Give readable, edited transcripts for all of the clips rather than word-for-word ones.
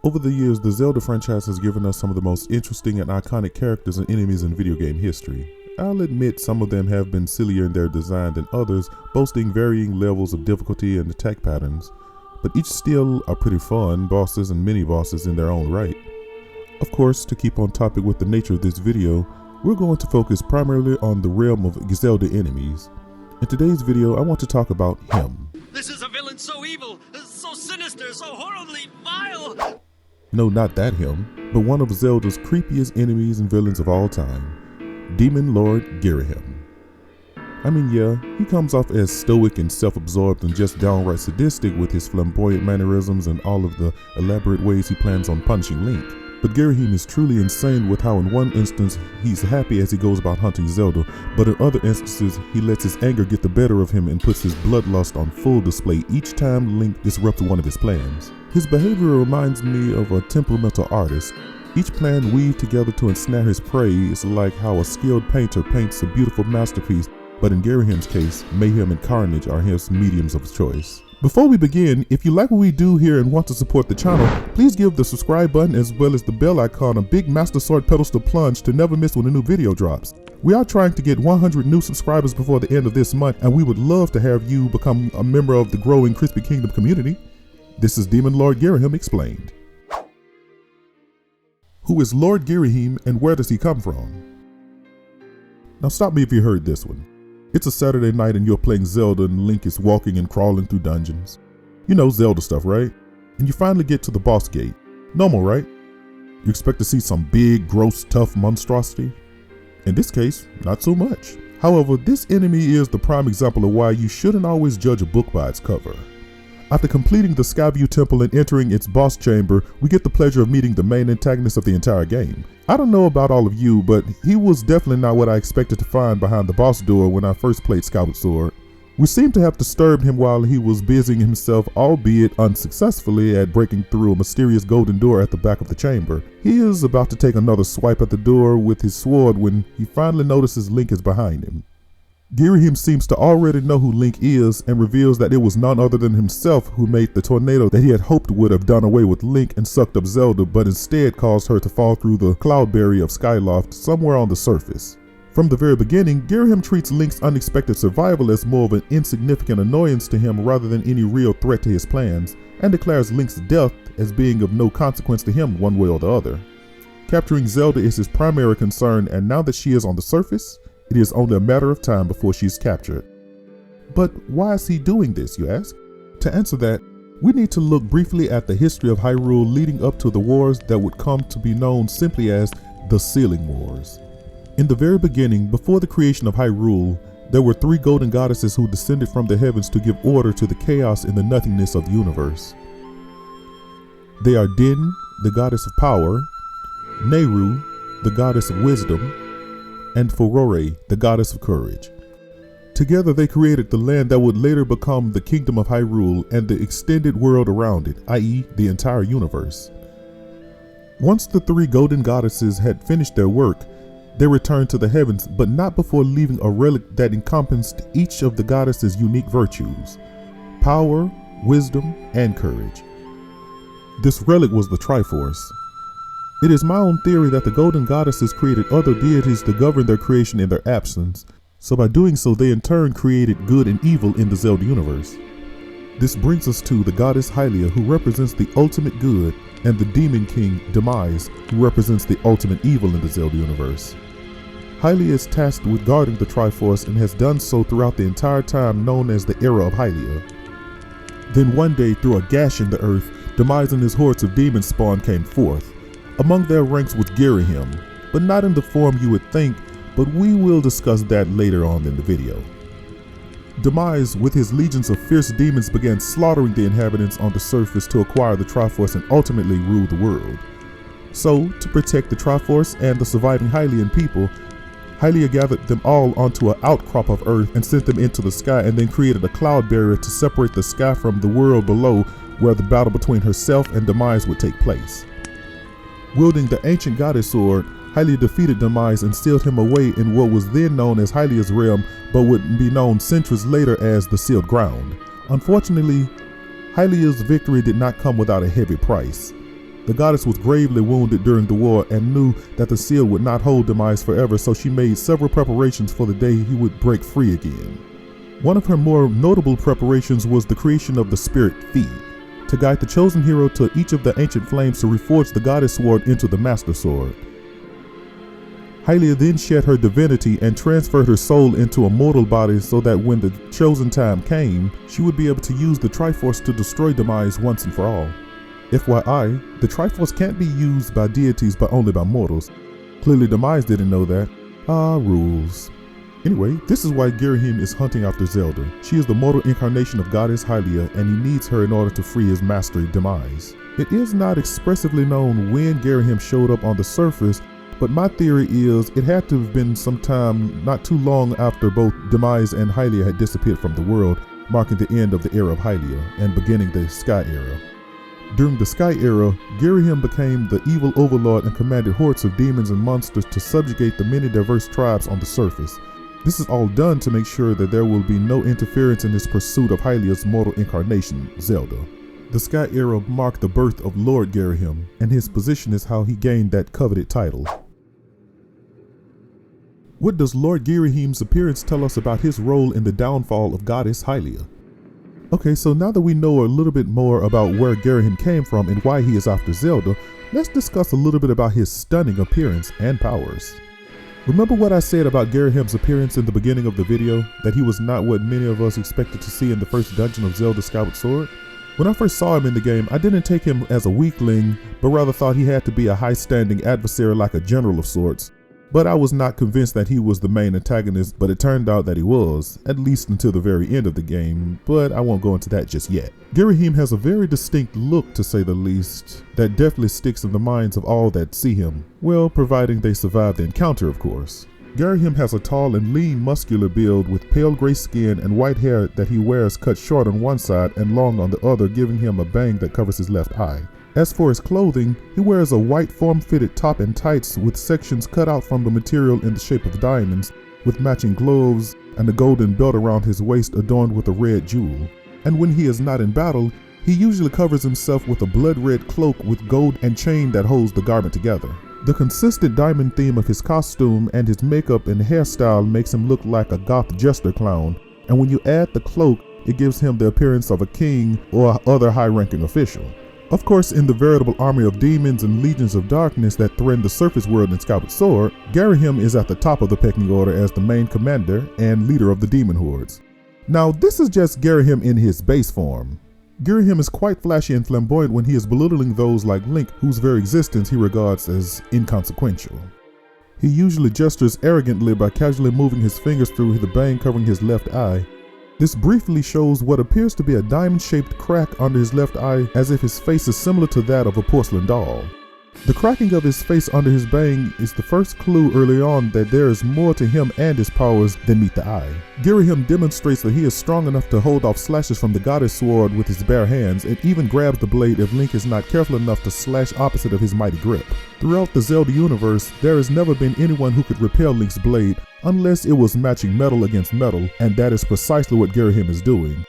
Over the years, the Zelda franchise has given us some of the most interesting and iconic characters and enemies in video game history. I'll admit some of them have been sillier in their design than others, boasting varying levels of difficulty and attack patterns, but each still are pretty fun bosses and mini-bosses in their own right. Of course, to keep on topic with the nature of this video, we're going to focus primarily on the realm of Zelda enemies. In today's video, I want to talk about him. This is a villain so evil, so sinister, so horribly vile! No, not that him, but one of Zelda's creepiest enemies and villains of all time. Demon Lord Ghirahim. I mean, yeah, he comes off as stoic and self-absorbed and just downright sadistic with his flamboyant mannerisms and all of the elaborate ways he plans on punishing Link. But Ghirahim is truly insane with how in one instance he's happy as he goes about hunting Zelda, but in other instances he lets his anger get the better of him and puts his bloodlust on full display each time Link disrupts one of his plans. His behavior reminds me of a temperamental artist. Each plan weaved together to ensnare his prey is like how a skilled painter paints a beautiful masterpiece, but in Ghirahim's case, mayhem and carnage are his mediums of choice. Before we begin, if you like what we do here and want to support the channel, please give the subscribe button as well as the bell icon a big Master Sword pedestal plunge to never miss when a new video drops. We are trying to get 100 new subscribers before the end of this month, and we would love to have you become a member of the growing Chrisbkingdom community. This is Demon Lord Ghirahim Explained. Who is Lord Ghirahim and where does he come from? Now stop me if you heard this one. It's a Saturday night and you're playing Zelda and Link is walking and crawling through dungeons. You know, Zelda stuff, right? And you finally get to the boss gate. Normal, right? You expect to see some big, gross, tough monstrosity? In this case, not so much. However, this enemy is the prime example of why you shouldn't always judge a book by its cover. After completing the Skyview Temple and entering its boss chamber, we get the pleasure of meeting the main antagonist of the entire game. I don't know about all of you, but he was definitely not what I expected to find behind the boss door when I first played Skyward Sword. We seem to have disturbed him while he was busying himself, albeit unsuccessfully, at breaking through a mysterious golden door at the back of the chamber. He is about to take another swipe at the door with his sword when he finally notices Link is behind him. Ghirahim seems to already know who Link is and reveals that it was none other than himself who made the tornado that he had hoped would have done away with Link and sucked up Zelda, but instead caused her to fall through the cloud barrier of Skyloft somewhere on the surface. From the very beginning, Ghirahim treats Link's unexpected survival as more of an insignificant annoyance to him rather than any real threat to his plans, and declares Link's death as being of no consequence to him one way or the other. Capturing Zelda is his primary concern, and now that she is on the surface, it is only a matter of time before she is captured. But why is he doing this, you ask? To answer that, we need to look briefly at the history of Hyrule leading up to the wars that would come to be known simply as the Sealing Wars. In the very beginning, before the creation of Hyrule, there were three golden goddesses who descended from the heavens to give order to the chaos and the nothingness of the universe. They are Din, the goddess of power, Nehru, the goddess of wisdom, and Furore, the goddess of courage. Together they created the land that would later become the Kingdom of Hyrule and the extended world around it, i.e. the entire universe. Once the three golden goddesses had finished their work, they returned to the heavens, but not before leaving a relic that encompassed each of the goddesses' unique virtues: power, wisdom, and courage. This relic was the Triforce. It is my own theory that the golden goddesses created other deities to govern their creation in their absence, so by doing so they in turn created good and evil in the Zelda universe. This brings us to the Goddess Hylia, who represents the ultimate good, and the Demon King, Demise, who represents the ultimate evil in the Zelda universe. Hylia is tasked with guarding the Triforce and has done so throughout the entire time known as the Era of Hylia. Then one day, through a gash in the earth, Demise and his hordes of demon spawn came forth. Among their ranks was Ghirahim, but not in the form you would think, but we will discuss that later on in the video. Demise, with his legions of fierce demons, began slaughtering the inhabitants on the surface to acquire the Triforce and ultimately rule the world. So, to protect the Triforce and the surviving Hylian people, Hylia gathered them all onto an outcrop of earth and sent them into the sky, and then created a cloud barrier to separate the sky from the world below, where the battle between herself and Demise would take place. Wielding the ancient goddess sword, Hylia defeated Demise and sealed him away in what was then known as Hylia's realm, but would be known centuries later as the Sealed Ground. Unfortunately, Hylia's victory did not come without a heavy price. The goddess was gravely wounded during the war and knew that the seal would not hold Demise forever, so she made several preparations for the day he would break free again. One of her more notable preparations was the creation of the spirit Fi, to guide the chosen hero to each of the ancient flames to reforge the goddess sword into the master sword. Hylia then shed her divinity and transferred her soul into a mortal body so that when the chosen time came, she would be able to use the Triforce to destroy Demise once and for all. FYI, the Triforce can't be used by deities but only by mortals. Clearly Demise didn't know that. Rules. Anyway, this is why Ghirahim is hunting after Zelda. She is the mortal incarnation of Goddess Hylia and he needs her in order to free his master Demise. It is not expressively known when Ghirahim showed up on the surface, but my theory is it had to have been sometime not too long after both Demise and Hylia had disappeared from the world, marking the end of the era of Hylia and beginning the Sky Era. During the Sky Era, Ghirahim became the evil overlord and commanded hordes of demons and monsters to subjugate the many diverse tribes on the surface. This is all done to make sure that there will be no interference in his pursuit of Hylia's mortal incarnation, Zelda. The Sky Era marked the birth of Lord Ghirahim, and his position is how he gained that coveted title. What does Lord Ghirahim's appearance tell us about his role in the downfall of Goddess Hylia? Okay, so now that we know a little bit more about where Ghirahim came from and why he is after Zelda, let's discuss a little bit about his stunning appearance and powers. Remember what I said about Ghirahim's appearance in the beginning of the video, that he was not what many of us expected to see in the first dungeon of Zelda Skyward Sword? When I first saw him in the game, I didn't take him as a weakling, but rather thought he had to be a high-standing adversary like a general of sorts. But I was not convinced that he was the main antagonist, but it turned out that he was, at least until the very end of the game, but I won't go into that just yet. Ghirahim has a very distinct look, to say the least, that definitely sticks in the minds of all that see him. Well, providing they survive the encounter, of course. Ghirahim has a tall and lean muscular build with pale gray skin and white hair that he wears cut short on one side and long on the other, giving him a bang that covers his left eye. As for his clothing, he wears a white form-fitted top and tights with sections cut out from the material in the shape of diamonds, with matching gloves and a golden belt around his waist adorned with a red jewel. And when he is not in battle, he usually covers himself with a blood-red cloak with gold and chain that holds the garment together. The consistent diamond theme of his costume and his makeup and hairstyle makes him look like a goth jester clown, and when you add the cloak, it gives him the appearance of a king or other high-ranking official. Of course, in the veritable army of demons and legions of darkness that threaten the surface world in Skyward Sword, Ghirahim is at the top of the pecking order as the main commander and leader of the demon hordes. Now, this is just Ghirahim in his base form. Ghirahim is quite flashy and flamboyant when he is belittling those like Link, whose very existence he regards as inconsequential. He usually gestures arrogantly by casually moving his fingers through the bang covering his left eye. This briefly shows what appears to be a diamond-shaped crack under his left eye, as if his face is similar to that of a porcelain doll. The cracking of his face under his bang is the first clue early on that there is more to him and his powers than meet the eye. Ghirahim demonstrates that he is strong enough to hold off slashes from the goddess sword with his bare hands, and even grabs the blade if Link is not careful enough to slash opposite of his mighty grip. Throughout the Zelda universe, there has never been anyone who could repel Link's blade, unless it was matching metal against metal, and that is precisely what Ghirahim is doing.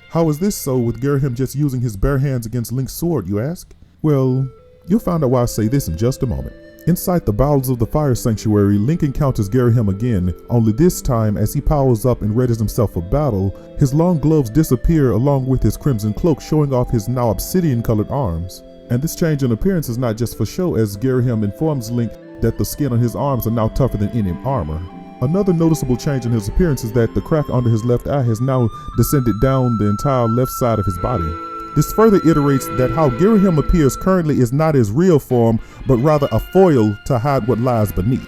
How is this so with Ghirahim just using his bare hands against Link's sword, you ask? Well, you'll find out why I say this in just a moment. Inside the bowels of the Fire Sanctuary, Link encounters Ghirahim again, only this time as he powers up and readies himself for battle, his long gloves disappear along with his crimson cloak, showing off his now obsidian-colored arms. And this change in appearance is not just for show, as Ghirahim informs Link that the skin on his arms are now tougher than any armor. Another noticeable change in his appearance is that the crack under his left eye has now descended down the entire left side of his body. This further iterates that how Ghirahim appears currently is not his real form, but rather a foil to hide what lies beneath.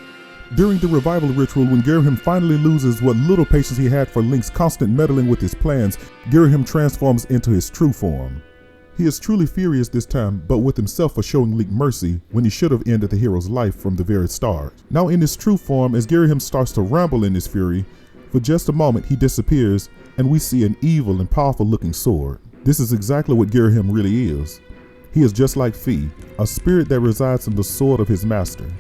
During the revival ritual, when Ghirahim finally loses what little patience he had for Link's constant meddling with his plans, Ghirahim transforms into his true form. He is truly furious this time, but with himself for showing Link mercy when he should have ended the hero's life from the very start. Now in his true form, as Ghirahim starts to ramble in his fury, for just a moment he disappears and we see an evil and powerful looking sword. This is exactly what Ghirahim really is. He is just like Fi, a spirit that resides in the sword of his master.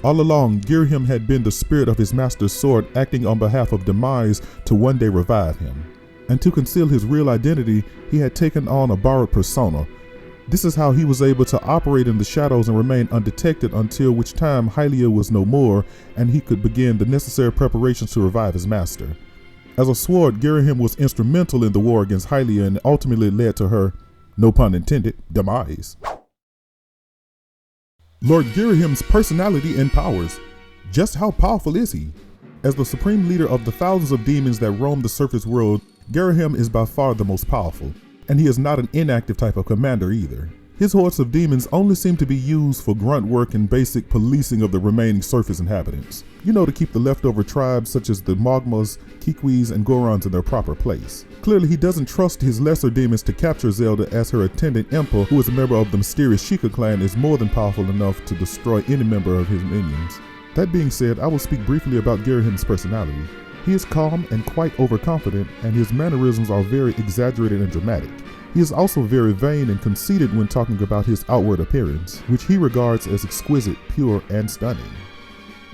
All along, Ghirahim had been the spirit of his master's sword, acting on behalf of Demise to one day revive him. And to conceal his real identity, he had taken on a borrowed persona, This is how he was able to operate in the shadows and remain undetected until which time Hylia was no more and he could begin the necessary preparations to revive his master. As a sword, Ghirahim was instrumental in the war against Hylia and ultimately led to her, no pun intended, demise. Lord Ghirahim's personality and powers. Just how powerful is he? As the supreme leader of the thousands of demons that roam the surface world, Ghirahim is by far the most powerful, and he is not an inactive type of commander either. His hordes of demons only seem to be used for grunt work and basic policing of the remaining surface inhabitants. You know, to keep the leftover tribes such as the Mogmas, Kikwis, and Gorons in their proper place. Clearly, he doesn't trust his lesser demons to capture Zelda, as her attendant Impa, who is a member of the mysterious Sheikah clan, is more than powerful enough to destroy any member of his minions. That being said, I will speak briefly about Ghirahim's personality. He is calm and quite overconfident, and his mannerisms are very exaggerated and dramatic. He is also very vain and conceited when talking about his outward appearance, which he regards as exquisite, pure, and stunning.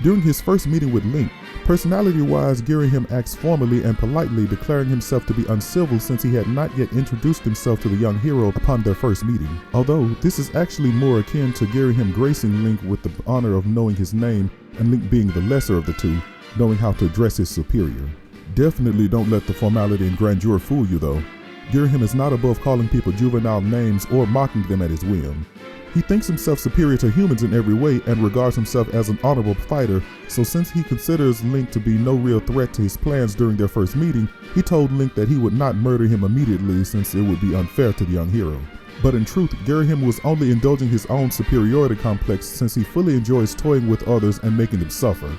During his first meeting with Link, personality-wise, Ghirahim acts formally and politely, declaring himself to be uncivil since he had not yet introduced himself to the young hero upon their first meeting. Although, this is actually more akin to Ghirahim gracing Link with the honor of knowing his name, and Link being the lesser of the two, knowing how to address his superior. Definitely don't let the formality and grandeur fool you though. Ghirahim is not above calling people juvenile names or mocking them at his whim. He thinks himself superior to humans in every way and regards himself as an honorable fighter, so since he considers Link to be no real threat to his plans during their first meeting, he told Link that he would not murder him immediately since it would be unfair to the young hero. But in truth, Ghirahim was only indulging his own superiority complex since he fully enjoys toying with others and making them suffer.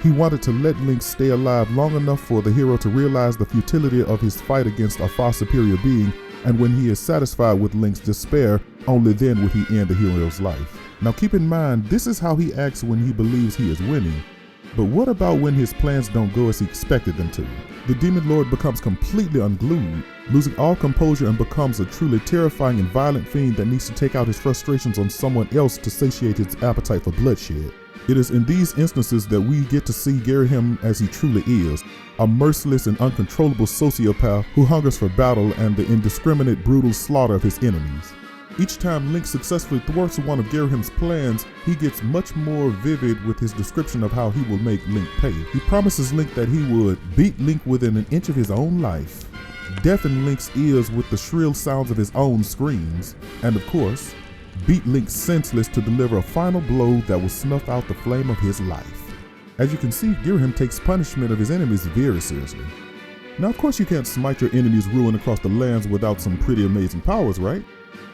He wanted to let Link stay alive long enough for the hero to realize the futility of his fight against a far superior being, and when he is satisfied with Link's despair, only then would he end the hero's life. Now keep in mind, this is how he acts when he believes he is winning. But what about when his plans don't go as he expected them to? The Demon Lord becomes completely unglued, losing all composure and becomes a truly terrifying and violent fiend that needs to take out his frustrations on someone else to satiate his appetite for bloodshed. It is in these instances that we get to see Ghirahim as he truly is, a merciless and uncontrollable sociopath who hungers for battle and the indiscriminate brutal slaughter of his enemies. Each time Link successfully thwarts one of Ghirahim's plans, he gets much more vivid with his description of how he will make Link pay. He promises Link that he would beat Link within an inch of his own life, deafen Link's ears with the shrill sounds of his own screams, and of course, beat Link senseless to deliver a final blow that will snuff out the flame of his life. As you can see, Ghirahim takes punishment of his enemies very seriously. Now of course you can't smite your enemy's ruin across the lands without some pretty amazing powers, right?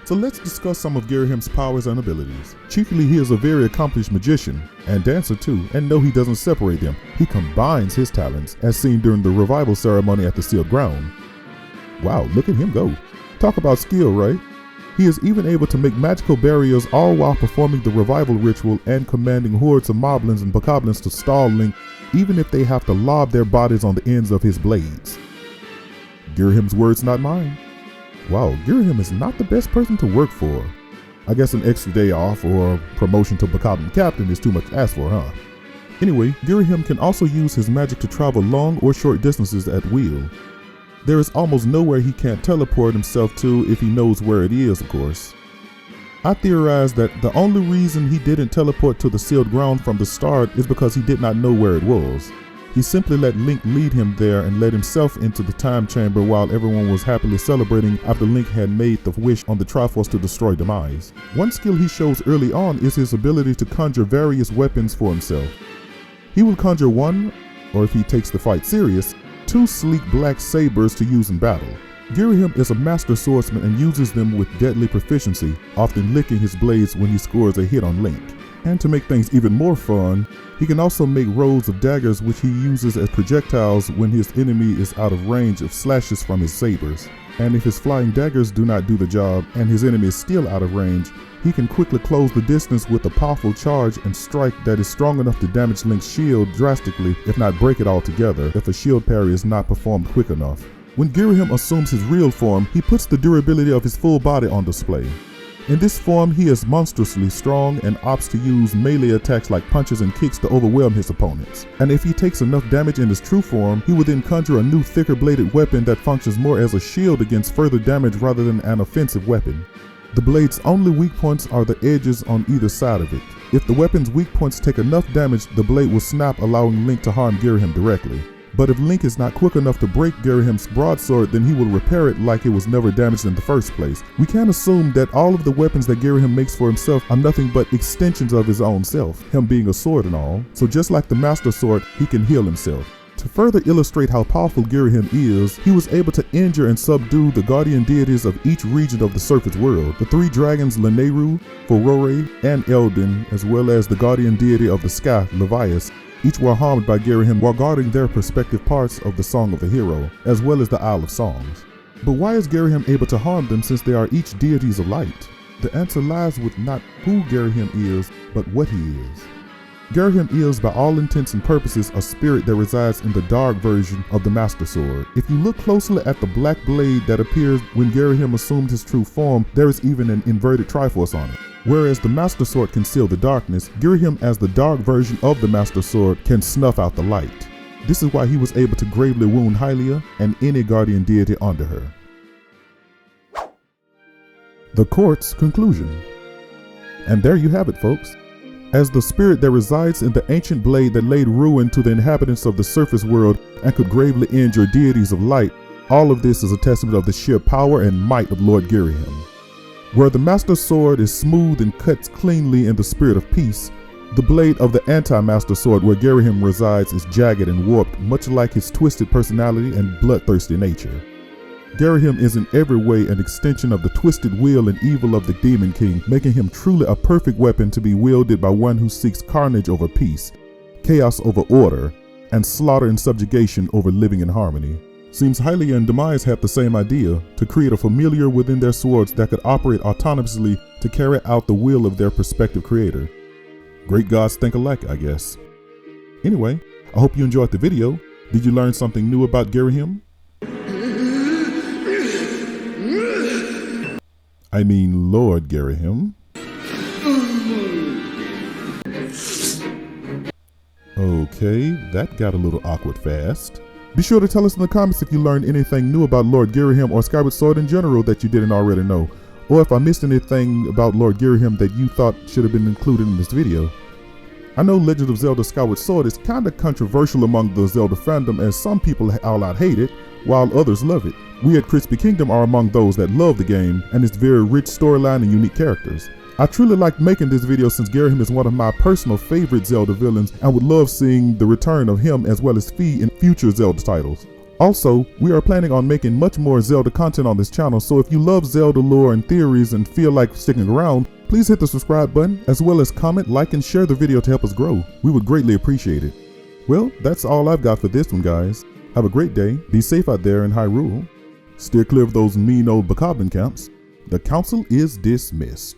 So let's discuss some of Ghirahim's powers and abilities. Chiefly, he is a very accomplished magician, and dancer too, and no, he doesn't separate them. He combines his talents, as seen during the revival ceremony at the sealed ground. Wow, look at him go. Talk about skill, right? He is even able to make magical barriers all while performing the revival ritual and commanding hordes of moblins and bokoblins to stall Link, even if they have to lob their bodies on the ends of his blades. Ghirahim's words, not mine. Wow, Ghirahim is not the best person to work for. I guess an extra day off or promotion to bokoblin captain is too much to ask for, huh? Anyway, Ghirahim can also use his magic to travel long or short distances at will. There is almost nowhere he can't teleport himself to if he knows where it is, of course. I theorize that the only reason he didn't teleport to the sealed ground from the start is because he did not know where it was. He simply let Link lead him there and let himself into the time chamber while everyone was happily celebrating after Link had made the wish on the Triforce to destroy Demise. One skill he shows early on is his ability to conjure various weapons for himself. He will conjure one, or if he takes the fight serious, 2 sleek black sabers to use in battle. Ghirahim is a master swordsman and uses them with deadly proficiency, often licking his blades when he scores a hit on Link. And to make things even more fun, he can also make rows of daggers which he uses as projectiles when his enemy is out of range of slashes from his sabers. And if his flying daggers do not do the job and his enemy is still out of range, he can quickly close the distance with a powerful charge and strike that is strong enough to damage Link's shield drastically, if not break it altogether, if a shield parry is not performed quick enough. When Ghirahim assumes his real form, he puts the durability of his full body on display. In this form, he is monstrously strong and opts to use melee attacks like punches and kicks to overwhelm his opponents. And if he takes enough damage in his true form, he will then conjure a new thicker bladed weapon that functions more as a shield against further damage rather than an offensive weapon. The blade's only weak points are the edges on either side of it. If the weapon's weak points take enough damage, the blade will snap, allowing Link to harm Ghirahim directly. But if Link is not quick enough to break Ghirahim's broadsword, then he will repair it like it was never damaged in the first place. We can assume that all of the weapons that Ghirahim makes for himself are nothing but extensions of his own self, him being a sword and all. So just like the Master Sword, he can heal himself. To further illustrate how powerful Ghirahim is, he was able to injure and subdue the guardian deities of each region of the surface world. The three dragons Lanayru, Forore, and Eldin, as well as the guardian deity of the sky, Levias, each were harmed by Ghirahim while guarding their respective parts of the Song of the Hero, as well as the Isle of Songs. But why is Ghirahim able to harm them since they are each deities of light? The answer lies with not who Ghirahim is, but what he is. Ghirahim is, by all intents and purposes, a spirit that resides in the dark version of the Master Sword. If you look closely at the black blade that appears when Ghirahim assumed his true form, there is even an inverted Triforce on it. Whereas the Master Sword can seal the darkness, Ghirahim, as the dark version of the Master Sword, can snuff out the light. This is why he was able to gravely wound Hylia and any guardian deity under her. The court's conclusion. And there you have it, folks. As the spirit that resides in the ancient blade that laid ruin to the inhabitants of the surface world and could gravely injure deities of light, all of this is a testament of the sheer power and might of Lord Ghirahim. Where the Master Sword is smooth and cuts cleanly in the spirit of peace, the blade of the anti-Master Sword where Ghirahim resides is jagged and warped, much like his twisted personality and bloodthirsty nature. Ghirahim is in every way an extension of the twisted will and evil of the Demon King, making him truly a perfect weapon to be wielded by one who seeks carnage over peace, chaos over order, and slaughter and subjugation over living in harmony. Seems Hylia and Demise had the same idea, to create a familiar within their swords that could operate autonomously to carry out the will of their prospective creator. Great gods think alike, I guess. Anyway, I hope you enjoyed the video. Did you learn something new about Ghirahim? I mean Lord Ghirahim. Okay, that got a little awkward fast. Be sure to tell us in the comments if you learned anything new about Lord Ghirahim or Skyward Sword in general that you didn't already know, or if I missed anything about Lord Ghirahim that you thought should have been included in this video. I know Legend of Zelda Skyward Sword is kinda controversial among the Zelda fandom, as some people all out hate it, while others love it. We at Chrisbkingdom are among those that love the game and its very rich storyline and unique characters. I truly liked making this video since Ghirahim is one of my personal favorite Zelda villains and would love seeing the return of him as well as Fi in future Zelda titles. Also, we are planning on making much more Zelda content on this channel, so if you love Zelda lore and theories and feel like sticking around, please hit the subscribe button as well as comment, like, and share the video to help us grow. We would greatly appreciate it. Well, that's all I've got for this one, guys. Have a great day, be safe out there in Hyrule, steer clear of those mean old bokoblin camps. The council is dismissed.